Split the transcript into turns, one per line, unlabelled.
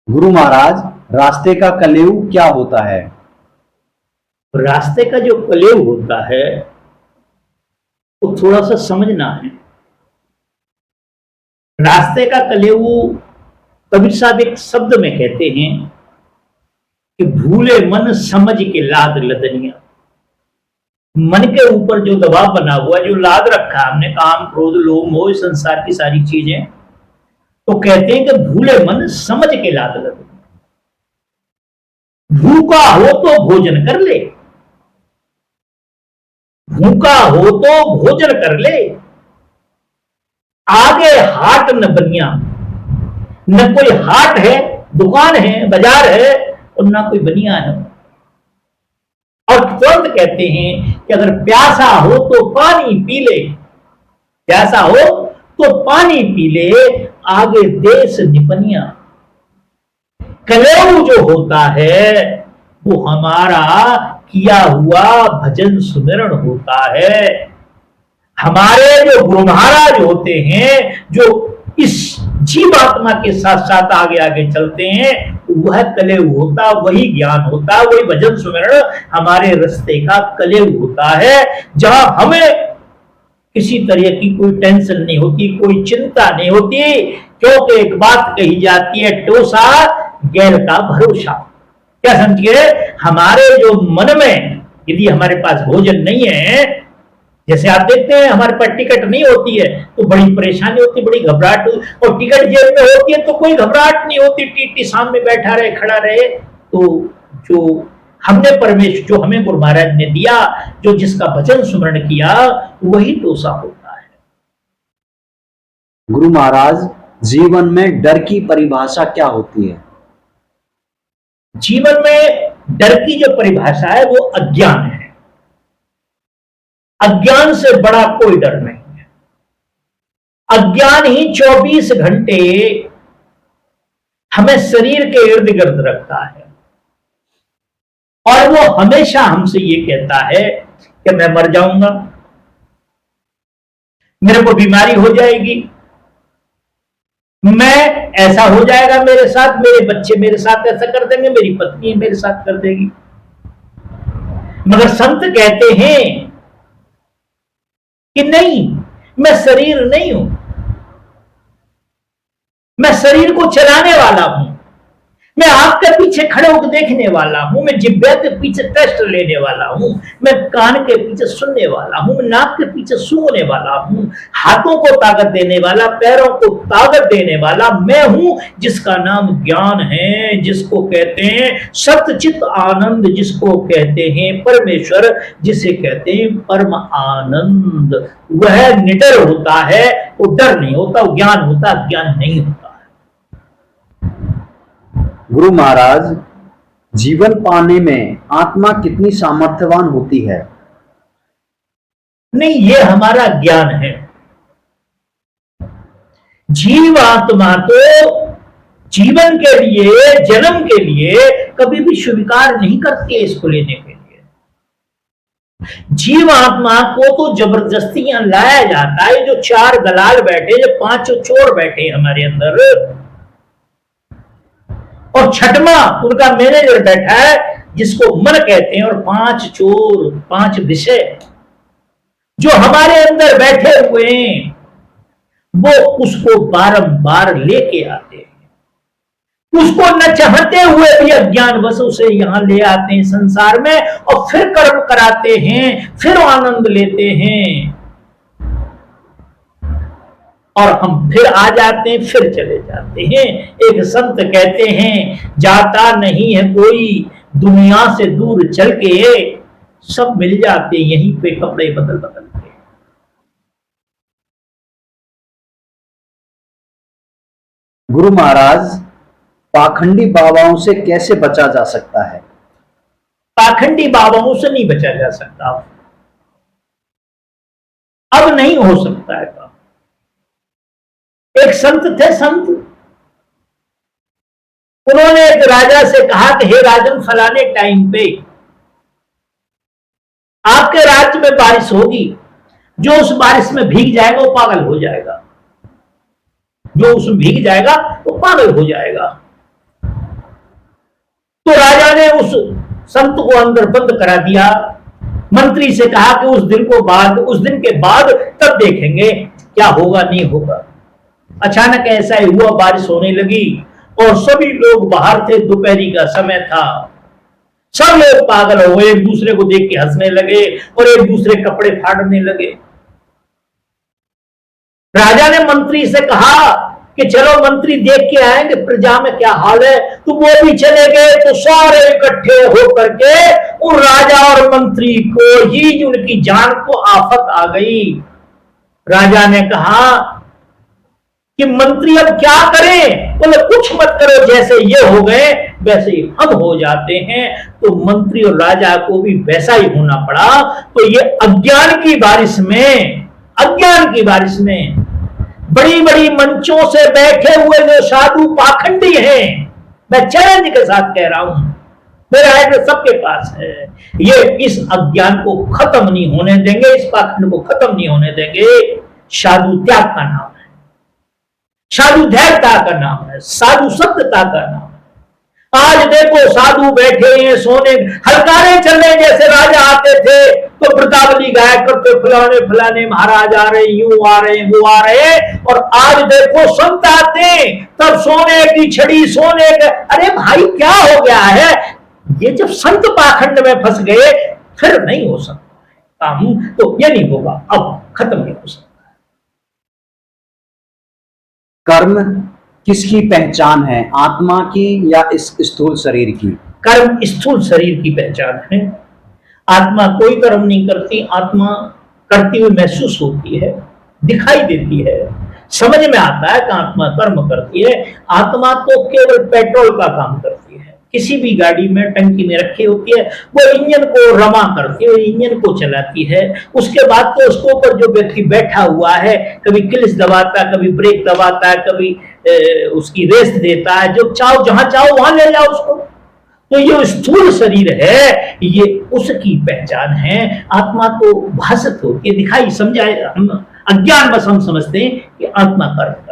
गुरु महाराज, रास्ते का कलेऊ क्या होता है?
रास्ते का जो कलेव होता है वो थोड़ा सा समझना है। रास्ते का कलेव कबीर साहब एक शब्द में कहते हैं कि भूले मन समझ के लाद लदनिया। मन के ऊपर जो दबाव बना हुआ, जो लाद रखा हमने, काम क्रोध लोभ मोह, संसार की सारी चीजें, तो कहते हैं कि भूले मन समझ के लाद लदनिया। भूखा हो तो भोजन कर ले, भूखा हो तो भोजन कर ले, आगे हाट न बनिया। न कोई हाट है, दुकान है, बाजार है, और ना कोई बनिया है। और तुरंत कहते हैं कि अगर प्यासा हो तो पानी पी ले, प्यासा हो तो पानी पी ले, आगे देश निपनिया। कलेव जो होता है वो हमारा किया हुआ भजन सुमिरन होता है। हमारे जो गुरु महाराज होते हैं, जो इस जीवात्मा के साथ साथ आगे आगे चलते हैं, वह कलेव होता, वही ज्ञान होता, वही भजन सुमिरन हमारे रास्ते का कलेव होता है। जहां हमें किसी तरह की कोई टेंशन नहीं होती, कोई चिंता नहीं होती, क्योंकि एक बात कही जाती है, टोसा गैर का भरोसा। क्या समझिए, हमारे जो मन में यदि हमारे पास भोजन नहीं है, जैसे आप देखते हैं हमारे पास टिकट नहीं होती है तो बड़ी परेशानी होती, बड़ी घबराहट, और टिकट जेब में होती है तो कोई घबराहट नहीं होती, टीटी सामने बैठा रहे, खड़ा रहे। तो जो हमने परमेश्वर, जो हमें गुरु महाराज ने दिया, जो जिसका भजन सुमरण किया, वही टोसा होता है।
गुरु महाराज, जीवन में डर की परिभाषा क्या होती है?
जीवन में डर की जो परिभाषा है वो अज्ञान है। अज्ञान से बड़ा कोई डर नहीं है। अज्ञान ही 24 घंटे हमें शरीर के इर्द गिर्द रखता है, और वो हमेशा हमसे ये कहता है कि मैं मर जाऊंगा, मेरे को बीमारी हो जाएगी, मैं ऐसा हो जाएगा मेरे साथ, मेरे बच्चे मेरे साथ ऐसा कर देंगे, मेरी पत्नी मेरे साथ कर देगी। मगर संत कहते हैं कि नहीं, मैं शरीर नहीं हूं, मैं शरीर को चलाने वाला हूं, मैं आपके पीछे खड़े होकर देखने वाला हूं, मैं जिब्बे के पीछे टेस्ट लेने वाला हूं, मैं कान के पीछे सुनने वाला हूं, मैं नाक के पीछे सूंघने वाला हूं, हाथों को ताकत देने वाला, पैरों को ताकत देने वाला मैं हूं, जिसका नाम ज्ञान है, जिसको कहते हैं सतचित आनंद, जिसको कहते हैं परमेश्वर, जिसे कहते हैं परम आनंद। वह निडर होता है, वो डर नहीं होता, वो ज्ञान होता, ज्ञान नहीं होता।
गुरु महाराज, जीवन पाने में आत्मा कितनी सामर्थ्यवान होती है?
नहीं, ये हमारा ज्ञान है। जीव आत्मा तो जीवन के लिए, जन्म के लिए कभी भी स्वीकार नहीं करती है इसको लेने के लिए। जीव आत्मा को तो जबरदस्ती यहां लाया जाता है। जो 4 दलाल बैठे, जो 5 चोर बैठे हमारे अंदर, और छठवां उनका मैनेजर बैठा है, जिसको मन कहते हैं, और 5 चोर, 5 विषय जो हमारे अंदर बैठे हुए हैं, वो उसको बारंबार लेके आते हैं। उसको न चाहते हुए भी अज्ञानवश उसे यहां ले आते हैं संसार में, और फिर कर्म कराते हैं, फिर आनंद लेते हैं, और हम फिर आ जाते हैं, फिर चले जाते हैं। एक संत कहते हैं, जाता नहीं है कोई दुनिया से दूर चल के, सब मिल जाते यहीं पे कपड़े बदल बदल के।
गुरु महाराज, पाखंडी बाबाओं से कैसे बचा जा सकता है?
पाखंडी बाबाओं से नहीं बचा जा सकता, अब नहीं हो सकता है। एक संत थे, संत, उन्होंने एक राजा से कहा कि हे राजन, फलाने टाइम पे आपके राज्य में बारिश होगी, जो उस बारिश में भीग जाएगा वो पागल हो जाएगा, जो उसमें भीग जाएगा वो पागल हो जाएगा। राजा ने उस संत को अंदर बंद करा दिया। मंत्री से कहा कि उस दिन के बाद तब देखेंगे क्या होगा नहीं होगा। अचानक ऐसा ही हुआ, बारिश होने लगी और सभी लोग बाहर थे, दोपहरी का समय था। सब लोग पागल हो गए, एक दूसरे को देख के हंसने लगे और एक दूसरे कपड़े फाड़ने लगे। राजा ने मंत्री से कहा कि चलो मंत्री देख के आएंगे प्रजा में क्या हाल है, तो वो भी चले गए। तो सारे इकट्ठे होकर के उन राजा और मंत्री को ही उनकी जान को आफत आ गई। राजा ने कहा कि मंत्री अब क्या करें? बोले कुछ मत करो, जैसे ये हो गए वैसे ही हम हो जाते हैं। तो मंत्री और राजा को भी वैसा ही होना पड़ा। तो ये अज्ञान की बारिश में बड़ी बड़ी मंचों से बैठे हुए जो साधु पाखंडी हैं, मैं चैलेंज के साथ कह रहा हूं, मेरा एड्रेस सबके पास है, ये इस अज्ञान को खत्म नहीं होने देंगे, इस पाखंड को खत्म नहीं होने देंगे। साधु त्याग का नाम है, साधु धैर्यता का नाम है, साधु सत्यता का नाम है। आज देखो साधु बैठे हैं सोने, हलकारे चल रहे, जैसे राजा आते थे तो वृतावली गाया करते, फलाने फलाने महाराज आ रहे, यूं आ रहे, वो आ रहे। और आज देखो संत आते तब सोने की छड़ी, सोने के, अरे भाई क्या हो गया है? ये जब संत पाखंड में फंस गए फिर नहीं हो सकता काम, तो ये नहीं होगा, अब खत्म नहीं हो सकता।
कर्म किसकी पहचान है, आत्मा की या इस स्थूल शरीर की?
कर्म स्थूल शरीर की पहचान है। आत्मा कोई कर्म नहीं करती, आत्मा करती हुई महसूस होती है, दिखाई देती है, समझ में आता है कि आत्मा कर्म करती है। आत्मा तो केवल पेट्रोल का काम करती है, किसी भी गाड़ी में टंकी में रखी होती है, वो इंजन को रमा करती है, इंजन को चलाती है। उसके बाद तो उसके ऊपर जो व्यक्ति बैठा हुआ है, कभी क्लिच दबाता है, कभी ब्रेक दबाता है, कभी उसकी रेस्ट देता है, जो चाहो जहां चाहो वहां ले जाओ उसको। तो ये स्थूल शरीर है, ये उसकी पहचान है। आत्मा तो भासत होती है, दिखाई समझाए, हम अज्ञान बस हम समझते हैं कि आत्मा कर्म